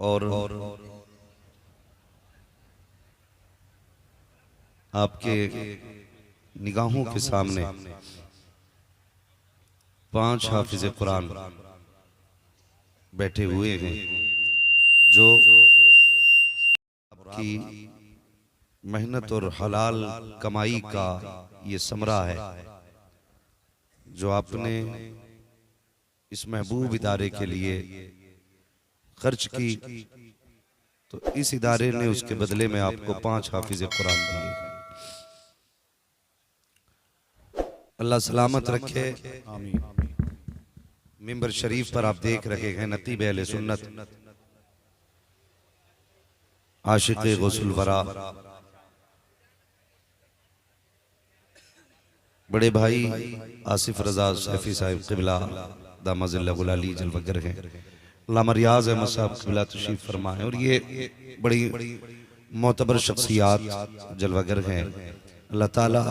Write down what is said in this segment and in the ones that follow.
और आपके निगाहों के सामने 5 हाफिज कुरान बैठे हुए हैं जो आपकी मेहनत और हलाल कमाई का ये समरा है जो आपने इस महबूब इदारे के लिए खर्च की, तो इस इदारे ने उसके बदले में आपको 5 हाफिज कुरान दिए। अल्लाह सलामत रखे। आमीन। मिंबर शरीफ पर आप देख रहे हैं नतीब अहले सुन्नत आशिक़ गौसुल वरा बड़े भाई आसिफ रजा सैफी साहिब क़िबला दामज़िल्लहुल अली जलवगर हैं। अल्लामा रियाज़ अहमद साहब क़िबला तशरीफ़ फरमा है और ये बड़ी मोतबर शख्सियात जलवगर हैं। अल्लाह ताला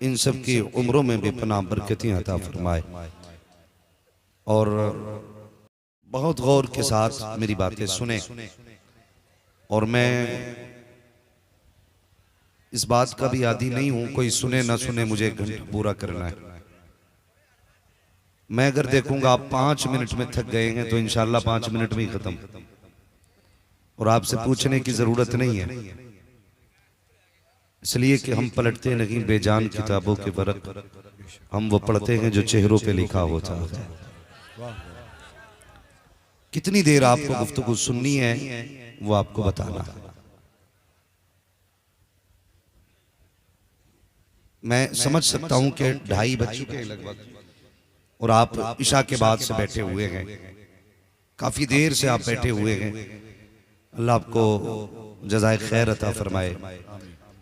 इन सब की उम्रों में भी पनाह बरकतें अता फरमाए और बहुत गौर के साथ मेरी बातें सुने। और मैं इस बात का भी आदी नहीं हूं कोई सुने ना सुने मुझे एक घंटा पूरा करना है। मैं अगर देखूंगा आप 5 मिनट में थक गए हैं तो इंशाल्लाह 5 मिनट में ही खत्म, और आपसे पूछने की जरूरत नहीं है, इसलिए कि हम पलटते नहीं बेजान किताबों के वर्क, हम वो पढ़ते हैं जो चेहरों पे लिखा होता है। कितनी देर आपको गुफ्तगू सुननी है वो आपको बताना है। मैं समझ सकता हूं कि 2:30 बज चुके हैं लगभग और आप इशा के बाद से बैठे हुए हैं, काफी देर से आप बैठे हुए हैं। अल्लाह आपको जज़ाए खैर अता फरमाए।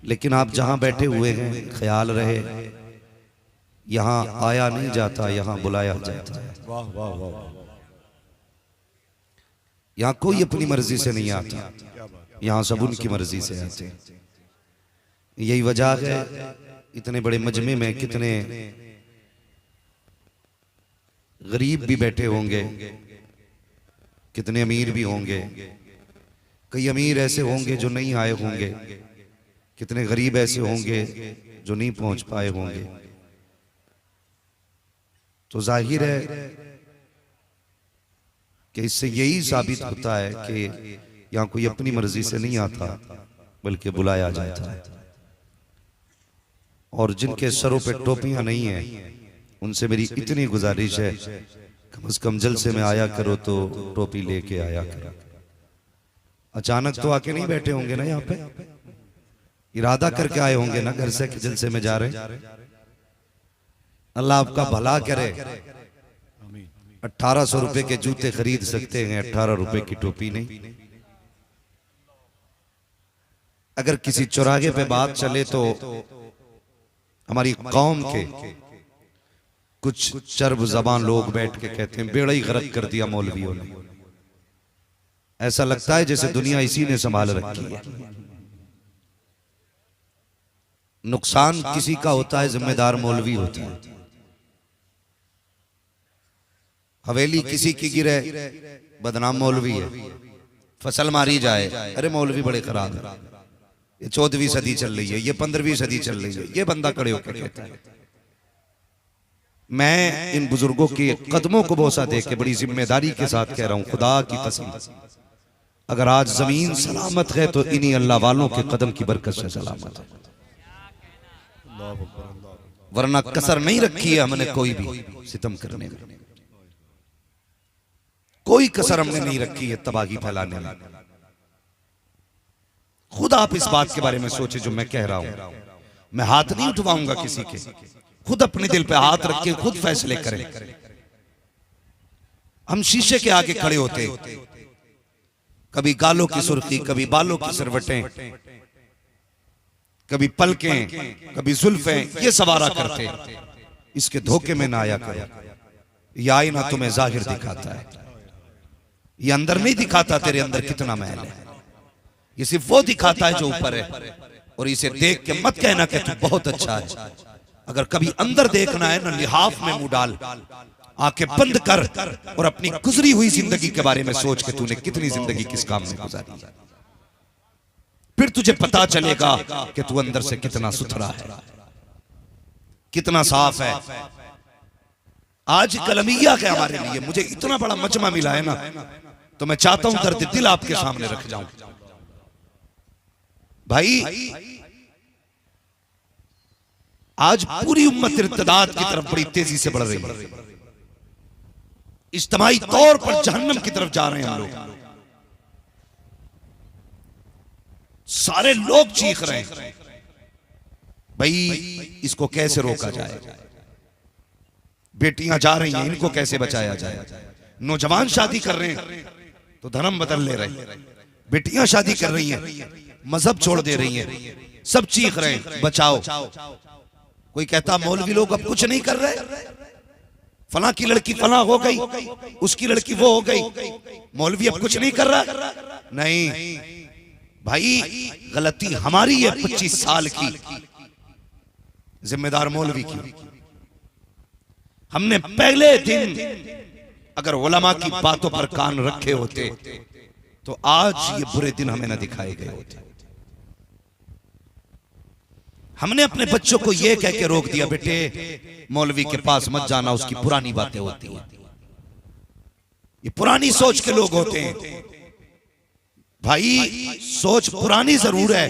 लेकिन आप जहां बैठे हुए हैं ख्याल रहे यहां आया नहीं जाता, यहां बुलाया जाता है। वाह वाह वाह। यहां कोई अपनी मर्जी से नहीं आता, यहां सब उनकी मर्जी से आते हैं। यही वजह है इतने बड़े मजमे में कितने गरीब भी बैठे होंगे, कितने अमीर भी होंगे। कई अमीर ऐसे होंगे जो नहीं आए होंगे, कितने गरीब ऐसे होंगे जो नहीं पहुंच पाए होंगे। तो जाहिर है कि इससे यही साबित होता है कि यहां कोई अपनी मर्जी से नहीं आता बल्कि बुलाया जाता है। और जिनके सरों पे टोपियां नहीं हैं उनसे मेरी इतनी गुजारिश है कम से कम जलसे में आया करो तो टोपी लेके आया करो। अचानक तो आके नहीं बैठे होंगे ना, यहाँ पे इरादा करके आए होंगे ना घर से कि जलसे में जा रहे। अल्लाह आपका भला करे। 1800 रुपए के जूते खरीद सकते हैं, 18 रुपए की टोपी नहीं। अगर किसी चौराहे पे बात चले तो हमारी कौम के कुछ चर्ब जबान लोग बैठ के कहते हैं बेड़ा ही गरक कर दिया मौलवियों ने। ऐसा लगता है जैसे दुनिया इसी ने संभाल रखी है। नुकसान किसी का होता है, जिम्मेदार मौलवी होता है। हवेली किसी की गिरे, बदनाम मौलवी है। फसल मारी जाए, अरे मौलवी बड़े खराब है, ये 14वीं सदी चल रही है, ये 15वीं सदी चल रही है, ये बंदा खड़े होकर कहता है। मैं इन बुजुर्गों के कदमों को बोसा दे के बड़ी जिम्मेदारी के साथ कह रहा हूं, खुदा की कसम, अगर आज जमीन सलामत है तो इन्हीं अल्लाह वालों के कदम की बरकत से सलामत है, वरना कसर नहीं रखी है हमने कोई भी सितम करने में। कोई कसर हमने नहीं रखी है तबाही फैलाने में। खुद आप इस बात के बारे में सोचे जो मैं कह रहा हूं। मैं हाथ नहीं उठवाऊंगा किसी के, खुद अपने दिल पे हाथ रख के खुद फैसले करें। हम शीशे के आगे खड़े होते, कभी गालों की सुर्खी, कभी बालों की सरवटें, कभी पलकें, कभी जुल्फें, ये सवारा करते। इसके धोखे में ना आया करो। यह आईना तुम्हें जाहिर दिखाता है, ये अंदर नहीं दिखाता तेरे अंदर कितना महल है। ये सिर्फ वो दिखाता है जो ऊपर है, और इसे देख के मत कहना कि तू बहुत अच्छा है। अगर कभी अंदर देखना है ना, लिहाफ में मुंह डाल, आंखें बंद कर और अपनी गुजरी हुई जिंदगी के बारे में सोच के तूने कितनी जिंदगी किस काम में गुजारी, फिर तुझे पता चलेगा कि तू अंदर से कितना सुथरा है, कितना साफ है। आज कलमिया के हमारे लिए मुझे इतना बड़ा मजमा मिला है ना, तो मैं चाहता हूं दर्द दिल आपके सामने रख जाऊं। भाई आज पूरी उम्मत इर्तिदाद की तरफ बड़ी तेजी से बढ़ रही है, इज्तिमाई तौर पर जहन्नम की तरफ जा रहे हैं हम लोग। सारे लोग चीख रहे हैं भाई इसको कैसे रोका जाए, बेटियां जा रही हैं इनको कैसे बचाया जाए, नौजवान शादी कर रहे हैं तो धर्म बदल ले रहे हैं, बेटियां शादी कर रही हैं मजहब छोड़ दे रही हैं, सब चीख रहे हैं बचाओ। कोई कहता मौलवी लोग अब कुछ नहीं कर रहे, फला की लड़की फला हो गई, उसकी लड़की वो हो गई, मौलवी अब कुछ नहीं कर रहा। नहीं भाई गलती हमारी है 25 साल की, जिम्मेदार मौलवी की। हमने पहले दिन अगर उलमा की बातों पर कान रखे होते तो आज ये बुरे दिन हमें न दिखाए गए होते। हमने अपने बच्चों को यह कह के रोक दिया बेटे मौलवी के पास मत जाना, उसकी पुरानी बातें होती हैं। ये पुरानी सोच के लोग होते हैं भाई, सोच पुरानी जरूर है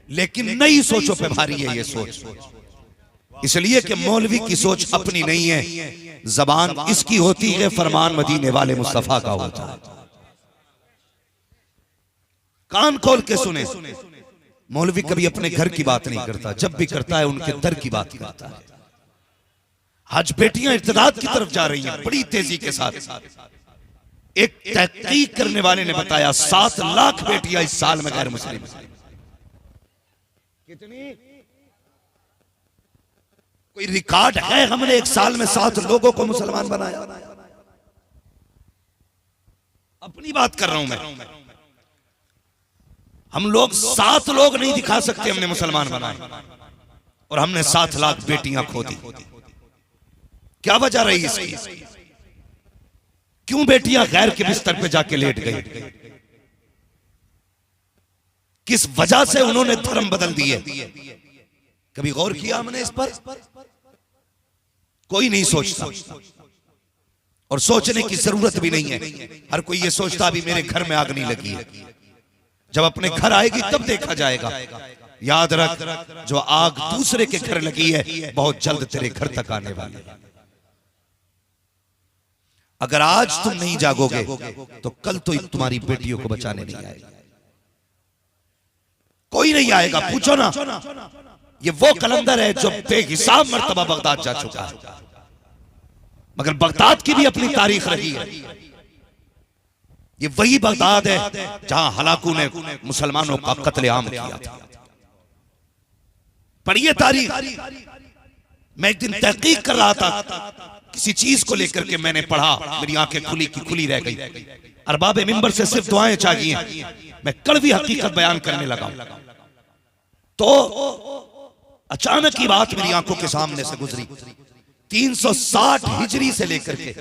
लेकिन नई सोचों पे भारी है ये सोच, इसलिए कि मौलवी की सोच अपनी नहीं है, जबान इसकी होती है फरमान मदीने वाले मुस्तफा का होता है। कान खोल के सुने, मौलवी कभी अपने घर की बात नहीं करता, जब भी करता है उनके दर की बात करता है। आज बेटियां इर्तिदाद की तरफ जा रही हैं बड़ी तेजी के साथ। एक तहकीक करने वाले ने बताया 7 लाख बेटियां इस साल में गैर मुस्लिम। कितनी? कोई रिकॉर्ड है? हमने एक साल में 7 लोगों को मुसलमान बनाया। अपनी बात कर रहा हूं मैं। हम लोग 7 लोग नहीं दिखा सकते हमने मुसलमान बनाए, और हमने 7 लाख बेटियां खो दी। क्या वजह रही इसकी? क्यों बेटियां गैर के बिस्तर पे जाके लेट गई? किस वजह से उन्होंने धर्म बदल दिए? कभी गौर किया हमने इस पर? कोई नहीं सोचता, और सोचने की जरूरत भी नहीं है। हर कोई ये सोचता अभी मेरे घर में आग नहीं लगी है, जब अपने घर आएगी तब देखा जाएगा। याद रख, जो आग दूसरे के घर लगी है बहुत जल्द तेरे घर तक आने वाली है। अगर आज तुम नहीं जागोगे तो कल तो तुम्हारी बेटियों को बचाने नहीं आएगा, कोई नहीं आएगा। पूछो ना, ये वो कलंदर है जो बेहिसाब मर्तबा बगदाद जा चुका है, मगर बगदाद की भी अपनी तारीख रही है। ये वही बगदाद है जहां हलाकू ने मुसलमानों का कत्लेआम किया था। पढ़िए तारीख। मैं एक दिन तहकीक कर रहा था किसी चीज को लेकर के, मैंने पढ़ा, मेरी आंखें खुली की खुली रह गई। अरबाब मिंबर से सिर्फ दुआएं चाहिए, मैं कड़वी हकीकत बयान करने लगा तो अचानक की बात मेरी आंखों के सामने से गुजरी। 360 हिजरी से लेकर के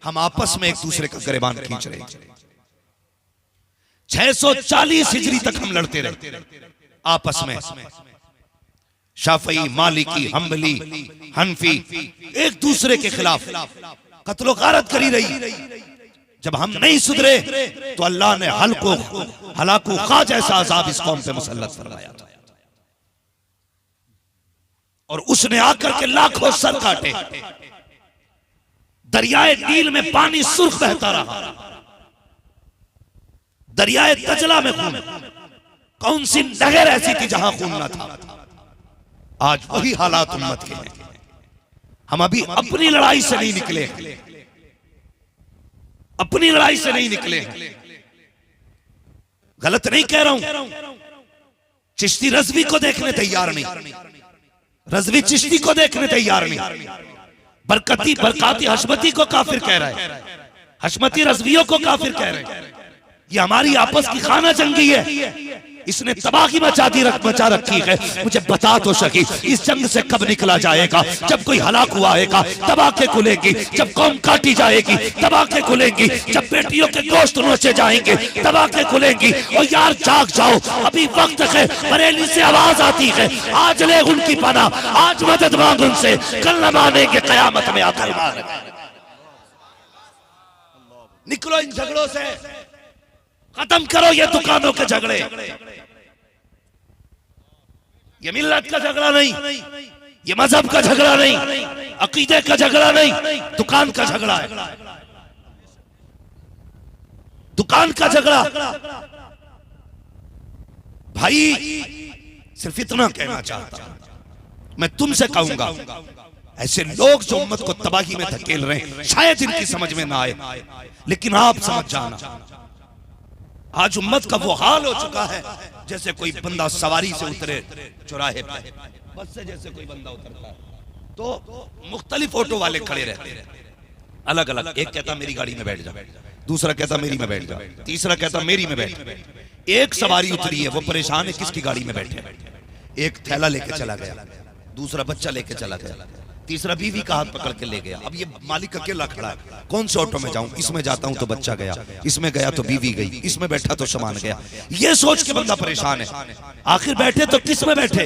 हम आपस में एक दूसरे का गिरबान खींच रहे, 640 हिजरी तक हम लड़ते रहे आपस में। शाफई, मालिकी, हम्बली, हनफी एक दूसरे के खिलाफ कत्लो गारत करी रही। जब हम नहीं सुधरे तो अल्लाह ने हलाकू खा जैसा अजाब इस कौम पे मुसल्लत फरमाया था, और उसने आकर के लाखों सर काटे। दरियाए नील में पानी सुर्ख बहता रहा, दरियाए तजला में खून। कौन सी नहर ऐसी थी जहां खून न था? आज वही हालात उम्मत के हैं। हम अभी अपनी लड़ाई से नहीं निकले, अपनी लड़ाई से नहीं निकले। गलत नहीं कह रहा हूं, चिश्ती रज़वी को देखने तैयार नहीं, रज़वी चिश्ती को देखने तैयार नहीं। बरकाती हशमती को काफिर कह रहा है, हशमती रज़वियों को काफिर कह रहे हैं। ये हमारी आपस की खाना जंगी है, इसने तबाही मचा रखी है। मुझे बता तो सकी इस जंग से कब निकला जाएगा? जब कोई हलाक हुआ आएगा तबाके खुलेंगी, जब कौम काटी जाएगी तबाके खुलेंगी, जब बेटियों के गोश्त नोचे जाएंगे तबाके खुलेंगी। और यार जाग जाओ, अभी वक्त है। बरेली से आवाज आती है, आज ले उनकी पनाह, आज मदद मांग उनसे, कल न मानेंगे कयामत में आकर मारेंगे। निकलो इन झगड़ों से, खत्म करो ये दुकानों के झगड़े। ये मिल्लत का झगड़ा नहीं, ये मजहब का झगड़ा नहीं, अकीदे का झगड़ा नहीं, दुकान का झगड़ा है। दुकान का झगड़ा। भाई सिर्फ इतना कहना चाहता हूं, मैं तुमसे कहूंगा, ऐसे लोग जो उम्मत को तबाही में धकेल रहे हैं शायद इनकी समझ में ना आए, लेकिन आप समझ जाना आज उम्मत का वो हाल हो चुका है जैसे कोई बंदा सवारी से उतरे चौराहे पे, बस से जैसे कोई बंदा उतरता है तो मुख्तलिफ ऑटो वाले खड़े रहते हैं अलग अलग। एक कहता मेरी गाड़ी में बैठ जा, दूसरा कहता मेरी में बैठ जा, तीसरा कहता मेरी में बैठ। एक सवारी उतरी है, वो परेशान है किसकी गाड़ी में बैठे। एक थैला लेके चला गया, दूसरा बच्चा लेके चला गया, तीसरा बीवी का हाथ पकड़ के ले गया। अब ये मालिक अकेला खड़ा है, कौन से ऑटो में जाऊं? इसमें जाता हूं तो बच्चा गया, इसमें गया तो बीवी गई, इसमें बैठा तो सामान गया। ये सोच के बंदा परेशान है, आखिर बैठे तो किस में बैठे?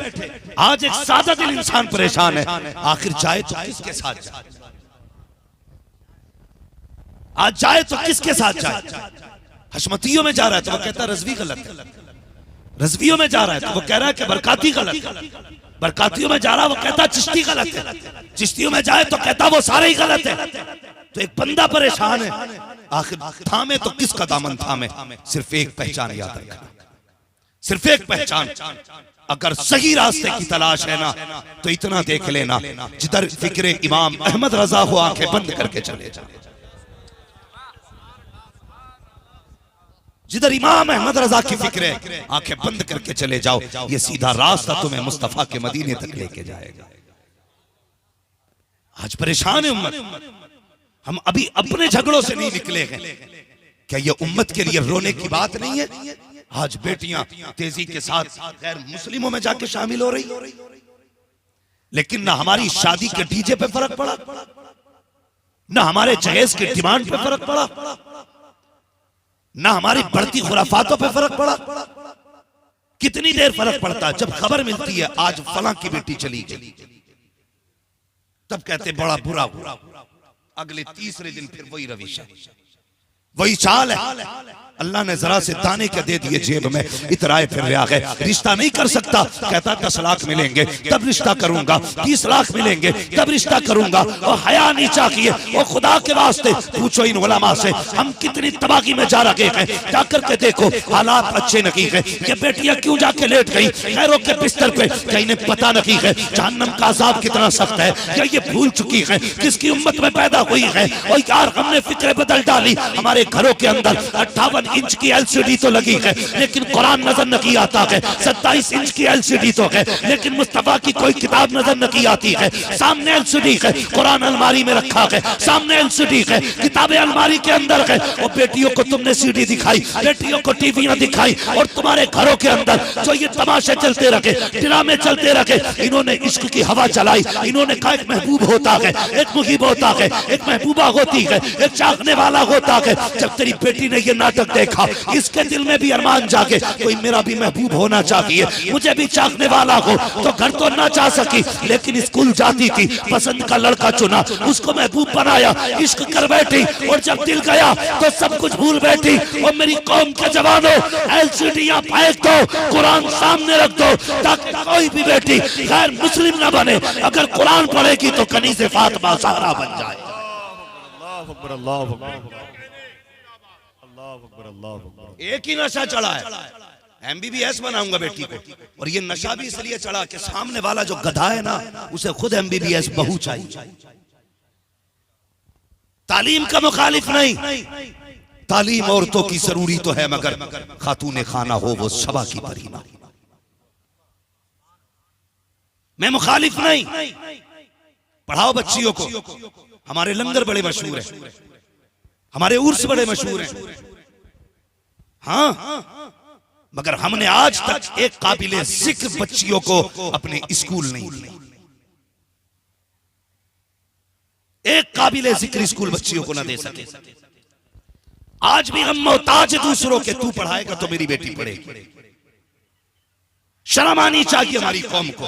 आज एक सादा दिल इंसान परेशान है, आखिर जाए तो किसके साथ जाए? आज जाए तो किसके साथ जाए? हशमतियों में जा रहा है तो वो कहता रजवी गलत है, रजवियों में जा रहा है तो वो कह रहा है कि बरकाती गलत है, बरकातियों में जा रहा है वो कहता चिश्ती गलत है, चिश्तियों में जाए तो कहता वो सारे ही गलत है। तो एक बंदा परेशान है, आखिर थामे तो किसका दामन थामे? सिर्फ एक पहचान याद रखना, सिर्फ एक पहचान। अगर सही रास्ते की तलाश है ना तो इतना देख लेना, जिधर फिक्रे इमाम अहमद रजा हो आंखें बंद करके चले जा, जिधर इमाम अहमद रजा की फिक्र है आंखें बंद करके चले जाओ, ये सीधा रास्ता तुम्हें मुस्तफा के मदीने तक लेके जाएगा। आज परेशान है उम्मत, हम अभी अपने झगड़ों से नहीं निकले हैं। क्या ये उम्मत के लिए रोने की बात नहीं है? आज बेटियां तेजी के साथ गैर मुस्लिमों में जाके शामिल हो रही, लेकिन ना हमारी शादी के डीजे पे फर्क पड़ा, ना हमारे जहेज के डिमांड पे फर्क पड़ा, ना हमारी बढ़ती खुराफातों पे फर्क पड़ा। कितनी देर फर्क पड़ता है? जब खबर मिलती है आज फलां की बेटी चली गई, तब कहते बड़ा बुरा हुआ, अगले तीसरे दिन फिर वही रविश है, वही चाल है। अल्लाह ने जरा से दाने के दे दिए जेब में, इतराए फिर रहा है, रिश्ता नहीं कर सकता, कहता 10 लाख मिलेंगे तब रिश्ता करूंगा, 20 लाख मिलेंगे तब रिश्ता करूंगा। और हया नहीं चाहिए, और खुदा के वास्ते पूछो इन उलमा से हम कितनी तबाही में जा रहे हैं, जाकर के देखो हालात अच्छे नहीं है। ये बेटियां क्यों जाके लेट गई खैरों के बिस्तर पे? क्या इन्हें पता नहीं है जहन्नम का अजाब कितना सख्त है? क्या ये भूल चुकी है किसकी उम्मत में पैदा हुई है? और यार हमने फिक्र बदल डाली, हमारे घरों के अंदर 58 इंच की एलसीडी तो लगी है लेकिन कुरान नजर नहीं आता है, 27 इंच की एलसीडी तो है लेकिन मुस्तफा की कोई किताब नजर नहीं आती है। सामने एलसीडी है, कुरान अलमारी में रखा है, सामने एलसीडी है, किताबें अलमारी के अंदर है। और बेटियों को तुमने सीडी दिखाई, बेटियों को टीवियां दिखाई, और तुम्हारे घरों के अंदर जो ये तमाशे चलते रखे, ड्रामे चलते रखे, इन्होंने इश्क की हवा चलाई। इन्होंने कहा एक महबूब होता है, एक मुहीब होता है, एक महबूबा होती है, एक चाहने वाला होता है। जब तेरी बेटी ने ये नाटक देखा, इसके दिल में भी अरमान जागे कोई मेरा भी महबूब होना चाहिए, मुझे भी चाहने वाला हो। तो घर तो ना चाह सकी लेकिन स्कूल जाती थी, पसंद का लड़का चुना, उसको महबूब बनाया, इश्क कर बैठी, और जब दिल गया तो सब कुछ भूल बैठी। और मेरी कौम के जवानों, एलसीडियां फेंक दो, कुरान सामने रख दो, ताकि कोई भी बेटी गैर मुस्लिम ना बने। अगर कुरान पढ़ेगी तो कनीज़े फातिमा ज़हरा बन जाए। एक ही नशा चढ़ा है, एमबीबीएस बनाऊंगा बेटी को, और ये नशा भी इसलिए चढ़ा कि सामने वाला जो गधा है ना उसे खुद एमबीबीएस बहू चाहिए। तालीम का मुखालिफ नहीं, तालीम औरतों की जरूरी तो है, मगर खातूने खाना हो वो सबा की परीना। मैं मुखालिफ नहीं, पढ़ाओ बच्चियों को। हमारे लंगर बड़े मशहूर हैं, हमारे उर्स बड़े मशहूर हैं। हाँ, मगर हमने आज तक एक काबिले जिक्र बच्चियों को अपने स्कूल नहीं दिया। एक काबिले जिक्र स्कूल बच्चियों को ना दे सके। आज भी हम मोहताज दूसरों के, तू पढ़ाएगा तो मेरी बेटी पढ़ेगी। शर्म आनी चाहिए हमारी कौम को।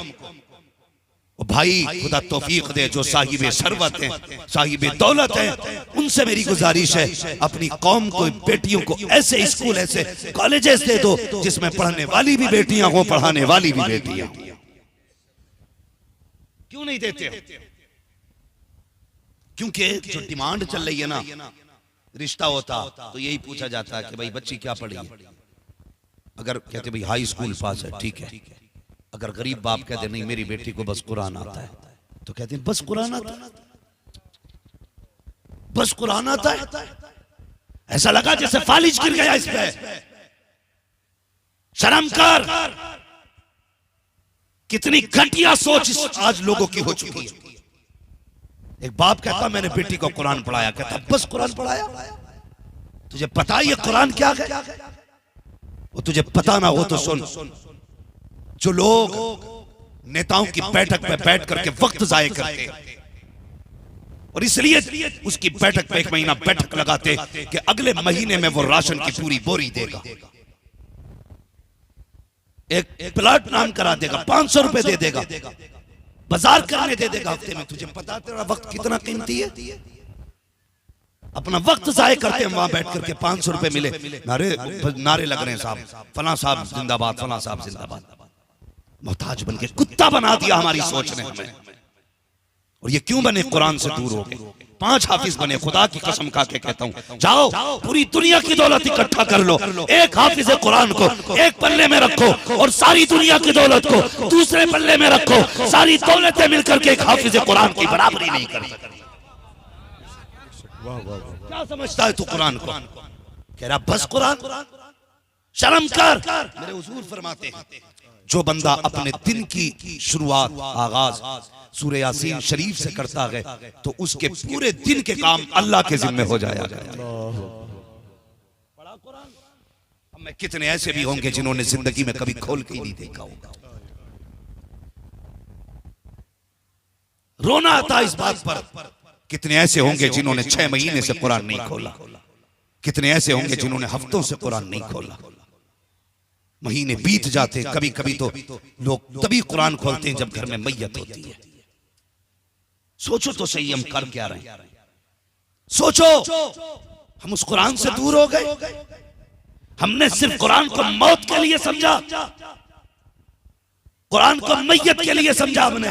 भाई खुदा तौफीक दे, जो साहिबे सरवत हैं, साहिबे दौलत हैं, उनसे मेरी गुजारिश है अपनी कौम को, बेटियों को ऐसे स्कूल, ऐसे कॉलेजेस दे दो जिसमें पढ़ने वाली भी बेटियां हो, पढ़ाने वाली भी बेटियां। क्यों नहीं देते हो? क्योंकि जो डिमांड चल रही है ना, रिश्ता होता तो यही पूछा जाता है कि भाई बच्ची क्या पढ़ी है। अगर कहते भाई हाई स्कूल पास है, ठीक है। अगर गरीब बाप कहते नहीं मेरी बेटी को बस कुरान आता है, तो कहते हैं बस कुरान आता है, बस कुरान आता है। ऐसा लगा जैसे फालिज गिर गया इस पे। शर्म कर। कितनी घटिया सोच आज लोगों की हो चुकी है। एक बाप कहता मैंने बेटी को कुरान पढ़ाया, कहता बस कुरान पढ़ाया। तुझे पता है ये कुरान क्या है? वो तुझे पता ना हो तो सुन, जो लोग नेताओं की बैठक पे बैठ करके वक्त जाए करते और इसलिए उसकी बैठक पे 1 महीना बैठक लगाते कि अगले महीने में वो राशन की पूरी बोरी देगा, एक प्लाट नाम करा देगा, 500 रुपए दे देगा, बाजार करने दे देगा हफ्ते में। तुझे पता तेरा वक्त कितना कीमती है? अपना वक्त जाए करते हम वहां बैठ करके 500 रुपए मिले, नारे लग रहे हैं साहब, फला साहब जिंदाबाद, फला साहब जिंदाबाद। मोहताज बन के कुत्ता बना दिया हमारी सोच ने हमें। और ये क्यों बने? कुरान से दूर हो गए। 5 हाफिज बने। खुदा की कसम खा के कहता हूं, जाओ पूरी दुनिया की दौलत इकट्ठा कर लो, एक हाफिज कुरान को एक पल्ले में रखो और सारी दुनिया की दौलत को दूसरे पल्ले में रखो। सारी दौलतें मिलकर के एक हाफिज कुरान की बराबरी नहीं कर सकती। क्या समझता है तू कुरान को? कह रहा बस कुरान। शर्म कर। मेरे हुजूर फरमाते हैं, जो बंदा अपने दिन की शुरुआत, आगाज सूरह यासीन शरीफ से करता है तो उसके पूरे दिन के काम अल्लाह के जिम्मे हो जाया। पढ़ा कुरान। हमें कितने ऐसे भी होंगे जिन्होंने जिंदगी में कभी खोल के ही नहीं देखा होगा। रोना आता इस बात पर। कितने ऐसे होंगे जिन्होंने 6 महीने से कुरान नहीं खोला। कितने ऐसे होंगे जिन्होंने हफ्तों से कुरान नहीं खोला। महीने बीत जाते, कभी कभी तो लोग तभी कुरान खोलते हैं जब घर में मैयत होती है। सोचो तो सही, हम कर क्या रहे हैं? सोचो, हम उस कुरान से दूर हो गए। हमने सिर्फ कुरान को मौत के लिए समझा, कुरान को मैयत के लिए समझा। हमने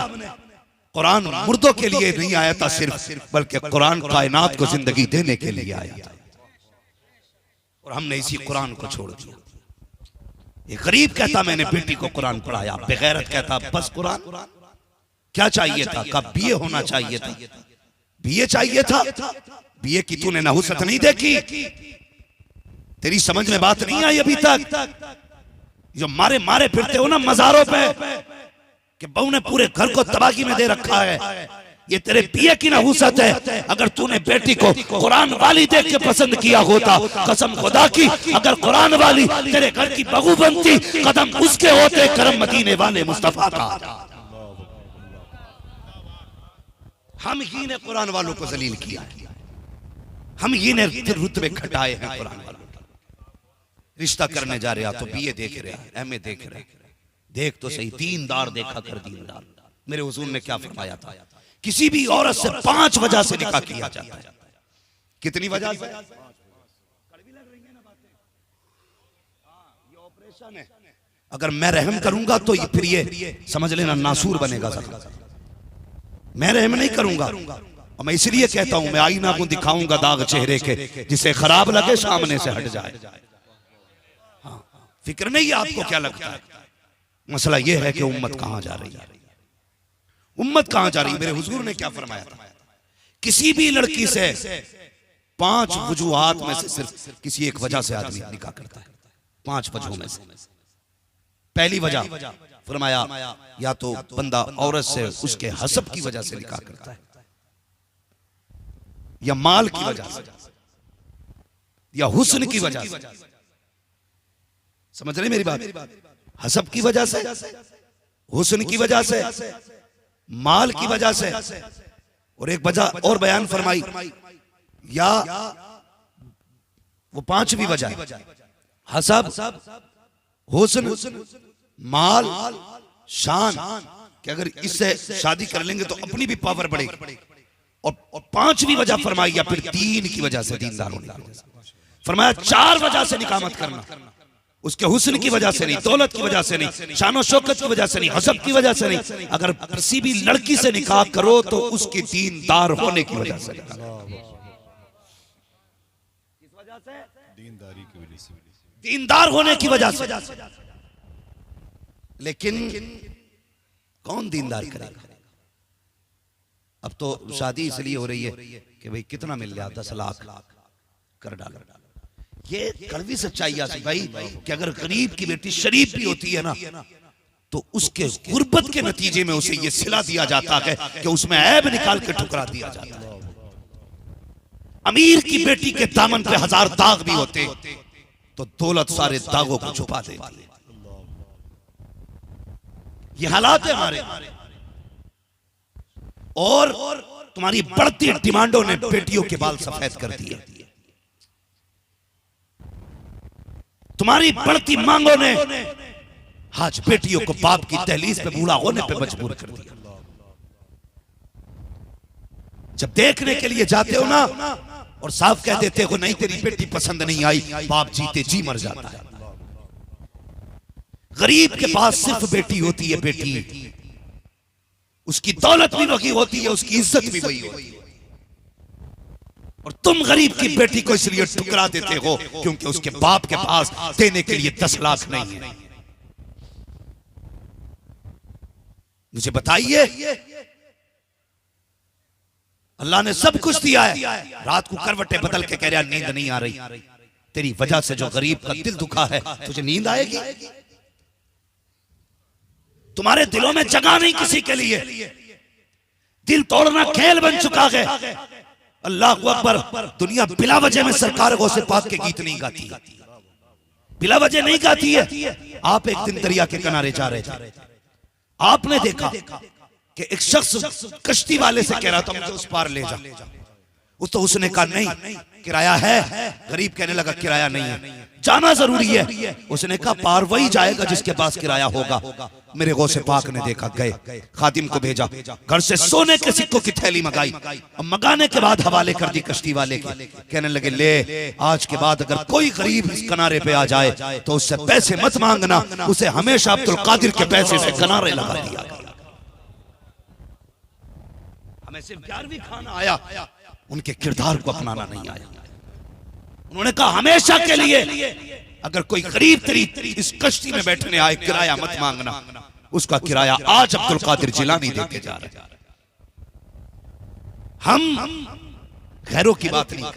कुरान मुर्दों के लिए नहीं आया था सिर्फ, बल्कि कुरान कायनात को जिंदगी देने के लिए आया था। और हमने इसी कुरान को छोड़ दिया। एक गरीब कहता मैंने बेटी को कुरान पढ़ाया, बेगैरत कहता बस कुरान। क्या चाहिए था? कब बीए होना चाहिए था, बीए चाहिए था। बीए की तूने नहुसत नहीं देखी? तेरी समझ में बात नहीं आई अभी तक? जो मारे मारे फिरते हो ना मजारों पे कि बहू ने पूरे घर को तबाही में दे रखा है, ये तेरे बीए की नहुसत है। अगर तूने बेटी को कुरान वाली देख के पसंद किया होता, कसम खुदा की, अगर कुरान वाली तेरे घर की बहू बनती, कदम उसके होते करम मदीने वाले मुस्तफा का। हम ही ने कुरान वालों को जलील किया, हम ही ने रुतबे घटाए हैं कुरान वालों के। रिश्ता करने जा रहे तो बीए देख रहे, एमए देख रहे, देख तो सही, दीनदार देखा कर दीनदार। मेरे हुजूर ने क्या फरमाया था? किसी भी औरत से 5 वजह से निकाह किया जाता है। कितनी वजह से? अगर मैं रहम करूंगा तो फिर ये समझ लेना नासूर बनेगा। मैं रहम नहीं करूंगा, और मैं इसलिए कहता हूं, मैं आईना को दिखाऊंगा दाग चेहरे के, जिसे खराब लगे सामने से हट जाए। हाँ, फिक्र नहीं है आपको क्या लगता है। मसला यह है कि उम्मत कहां जा रही है, उम्मत कहां जा रही है। मेरे हुजूर ने क्या फरमाया था? किसी भी लड़की से 5 वजूहात में से सिर्फ किसी एक वजह से आदमी निकाह करता है। 5 वजहों में से पहली वजह फरमाया, या तो बंदा औरत से उसके हसब की वजह से निकाह करता है, या माल की वजह से, या हुस्न की वजह से, समझ रहे मेरी बात? हसब की वजह से, हुस्न की वजह से, माल की वजह से, और एक वजह और बयान फरमाई, या वो पांचवी वजह, हसब, हुस्न, माल, शान, कि अगर इससे शादी कर लेंगे तो अपनी भी पावर बढ़ेगी। और पांचवी वजह फरमाई, या फिर दीन की वजह से, दीनदार होने की वजह से। फरमाया चार वजह से निकाह मत करना, उसके हुस्न की वजह से नहीं, दौलत की वजह से नहीं, शानो शौकत की वजह से नहीं, हसब की वजह से नहीं। अगर किसी भी लड़की से निकाह करो तो उसके दीनदार होने की वजह से। दीनदार होने की वजह से। लेकिन कौन दीनदार करेगा? अब तो शादी इसलिए हो रही है कि भाई कितना मिल गया, 10 लाख कर डालो। ये कड़वी सच्चाई है भाई कि अगर गरीब की बेटी शरीफ भी होती है ना, तो उसके गुर्बत के नतीजे में उसे ये सिला दिया जाता है कि उसमें ऐब निकाल के ठुकरा दिया जाता है। अमीर की बेटी के दामन पे 1000 दाग भी होते तो दौलत सारे दागों को छुपा देती है। ये हालात है हमारे। और तुम्हारी बढ़ती डिमांडों ने बेटियों के बाल सफेद कर दिए, तुम्हारी बढ़ती मांगों ने आज बेटियों को बाप की दहलीज पे बूढ़ा होने पे मजबूर कर दिया। जब देखने के लिए जाते हो ना और साफ कह देते हो नहीं तेरी बेटी पसंद नहीं आई, बाप जीते जी मर जाता है। गरीब के पास सिर्फ बेटी होती है, बेटी, उसकी दौलत भी वही होती है, उसकी इज्जत भी वही होती है। और तुम गरीब की बेटी को इसलिए ठुकरा देते हो क्योंकि उसके बाप के पास देने के लिए 10 लाख नहीं है। मुझे बताइए, अल्लाह ने सब कुछ दिया है, रात को करवटें बदल के कह रहा नींद नहीं आ रही, तेरी वजह से जो गरीब का दिल दुखा है तुझे नींद आएगी? तुम्हारे दिलों में जगह नहीं किसी के लिए, दिल तोड़ना खेल बन चुका है। अल्लाह अकबर। दुनिया बिला वजह में सरकार गौसे पाक के गीत नहीं गाती, बिला वजह नहीं गाती है। आप एक दिन दरिया के किनारे जा रहे थे, आपने देखा कि एक शख्स कश्ती वाले से कह रहा था मुझे उस पार ले जा। उसने कहा नहीं किराया है। गरीब कहने लगा किराया नहीं है, जाना जरूरी है। उसने कहा पार वही जाएगा जिसके पास किराया होगा। मेरे गौसे पाक ने देखा, गए खादिम को भेजा, घर से सोने के सिक्कों की थैली मंगाई। अब मंगाने के बाद हवाले कर दी कश्ती वाले के। कहने लगे ले आज के बाद अगर कोई गरीब इस किनारे पे आ जाए तो उससे पैसे मत मांगना, उसे हमेशा अब्दुल कादिर के पैसे से किनारे लगा दिया। हमें सिर्फ 11वीं खाना आया, उनके किरदार को अपनाना नहीं आया। उन्होंने कहा हमेशा के लिए अगर कोई गरीब तेरी इस कश्ती में बैठने आए किराया मत मांगना, उसका किराया आज अब्दुल कादिर जिलानी देके जा रहे हैं। हम गैरों की बात नहीं